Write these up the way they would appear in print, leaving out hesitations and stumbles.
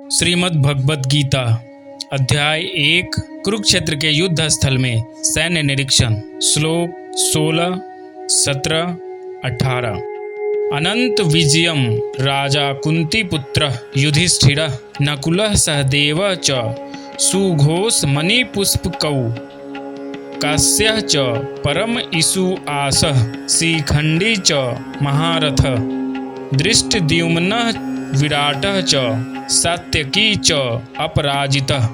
श्रीमद् भगवद गीता अध्याय 1 कुरुक्षेत्र के युद्ध स्थल में सैन्य निरीक्षण। श्लोक 16, 17, 18। अनंत विजयम राजा कुंती पुत्र युधिष्ठिरः नकुलः सहदेवः च सुघोष मणिपुष्पकौ कास्यः च परम इषु आसः शिखंडी च महारथः दृष्टद्युम्नः विराटः च सात्यकी च अपराजितः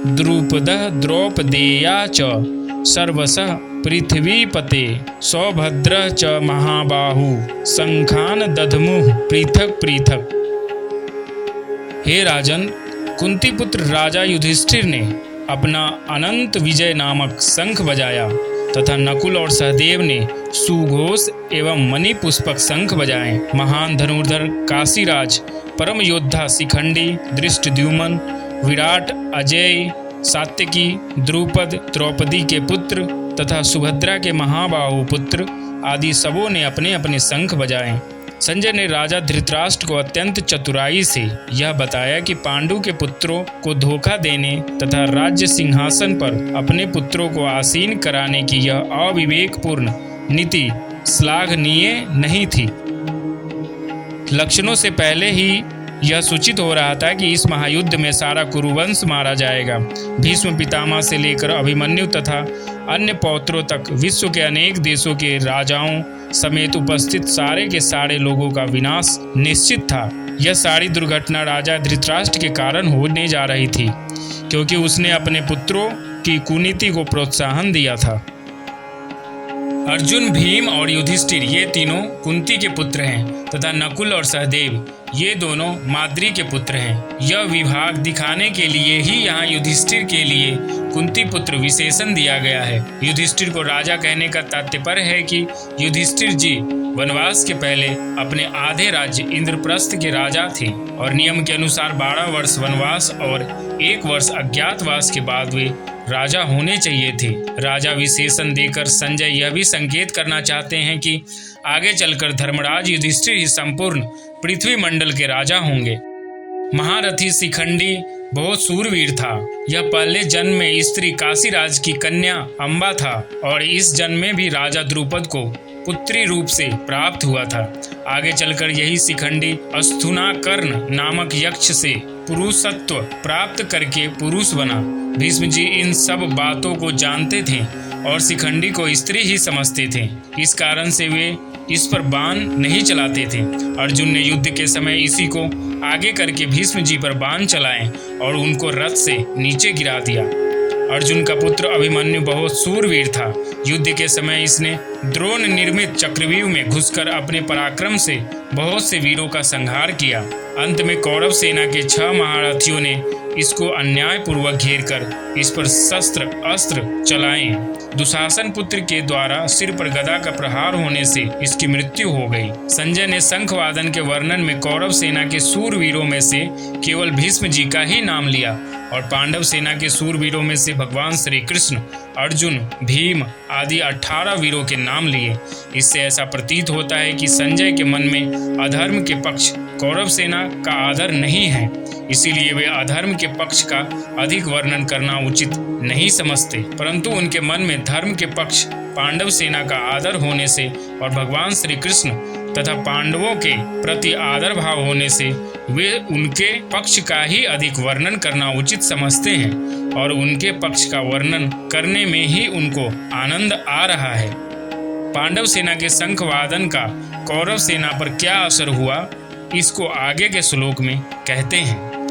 द्रुपदः द्रौपदेया च सर्वशः पृथ्वीपते सौभद्रः च महाबाहु शंखान दधमुः पृथक पृथक। हे राजन, कुंती पुत्र राजा युधिष्ठिर ने अपना अनंत विजय नामक शंख बजाया तथा नकुल और सहदेव ने सुघोष एवं मणि पुष्पक शंख बजाए। महान धनुर्धर काशीराज परम योद्धा शिखंडी दृष्टद्युम्न विराट अजेय सात्यकी द्रुपद द्रौपदी के पुत्र तथा सुभद्रा के महाबाहु पुत्र आदि सबों ने अपने अपने शंख बजाए। संजय ने राजा धृतराष्ट्र को अत्यंत चतुराई से यह बताया कि पांडु के पुत्रों को धोखा देने तथा राज्य सिंहासन पर अपने पुत्रों को आसीन कराने की यह अविवेकपूर्ण नीति श्लाघनीय नहीं थी। लक्षणों से पहले ही यह सूचित हो रहा था कि इस महायुद्ध में सारा कुरुवंश मारा जाएगा। भीष्म पितामह से लेकर अभिमन्यु तथा अन्य पौत्रों तक विश्व के अनेक देशों के राजाओं समेत उपस्थित सारे के सारे लोगों का विनाश निश्चित था। यह सारी दुर्घटना राजा धृतराष्ट्र के कारण होने जा रही थी, क्योंकि उसने अपने पुत्रों की कुनीति को प्रोत्साहन दिया था। अर्जुन, भीम और युधिष्ठिर ये तीनों कुंती के पुत्र हैं तथा नकुल और सहदेव ये दोनों माद्री के पुत्र हैं। यह विभाग दिखाने के लिए ही यहाँ युधिष्ठिर के लिए कुंती पुत्र विशेषण दिया गया है। युधिष्ठिर को राजा कहने का तात्पर्य है कि युधिष्ठिर जी वनवास के पहले अपने आधे राज्य इंद्रप्रस्थ के राजा थे और नियम के अनुसार 12 वर्ष वनवास और 1 वर्ष अज्ञातवास के बाद वे राजा होने चाहिए थे। राजा विशेषण देकर संजय यह भी संकेत करना चाहते हैं कि आगे चलकर धर्मराज युधिष्ठिर ही संपूर्ण पृथ्वी मंडल के राजा होंगे। महारथी शिखंडी बहुत सूरवीर था। यह पहले जन्म में स्त्री काशीराज की कन्या अम्बा था और इस जन्म में भी राजा द्रुपद को पुत्री रूप से प्राप्त हुआ था। आगे चलकर यही शिखंडी अस्थुनाकर्ण नामक यक्ष से पुरुषत्व प्राप्त करके पुरुष बना। भीष्म जी इन सब बातों को जानते थे और शिखंडी को स्त्री ही समझते थे। इस कारण से वे इस पर बाण नहीं चलाते थे। अर्जुन ने युद्ध के समय इसी को आगे करके भीष्म जी पर बाण चलाए और उनको रथ से नीचे गिरा दिया। अर्जुन का पुत्र अभिमन्यु बहुत सूरवीर था। युद्ध के समय इसने द्रोण निर्मित चक्रव्यूह में घुसकर अपने पराक्रम से बहुत से वीरों का संहार किया। अंत में कौरव सेना के 6 महारथियों ने इसको अन्यायपूर्वक घेर कर इस पर शस्त्र अस्त्र चलाए। दुशासन पुत्र के द्वारा सिर पर गदा का प्रहार होने से इसकी मृत्यु हो गई। संजय ने शंखवादन के वर्णन में कौरव सेना के सूरवीरों में से केवल भीष्म जी का ही नाम लिया और पांडव सेना के सूरवीरों में से भगवान श्री कृष्ण, अर्जुन, भीम आदि 18 वीरों के नाम लिए। इससे ऐसा प्रतीत होता है कि संजय के मन में अधर्म के पक्ष कौरव सेना का आदर नहीं है, इसीलिए वे अधर्म के पक्ष का अधिक वर्णन करना उचित नहीं समझते, परंतु उनके मन में धर्म के पक्ष पांडव सेना का आदर होने से और भगवान श्री कृष्ण तथा पांडवों के प्रति आदर भाव होने से वे उनके पक्ष का ही अधिक वर्णन करना उचित समझते हैं और उनके पक्ष का वर्णन करने में ही उनको आनंद आ रहा है। पांडव सेना के शंखवादन का कौरव सेना पर क्या असर हुआ, इसको आगे के श्लोक में कहते हैं।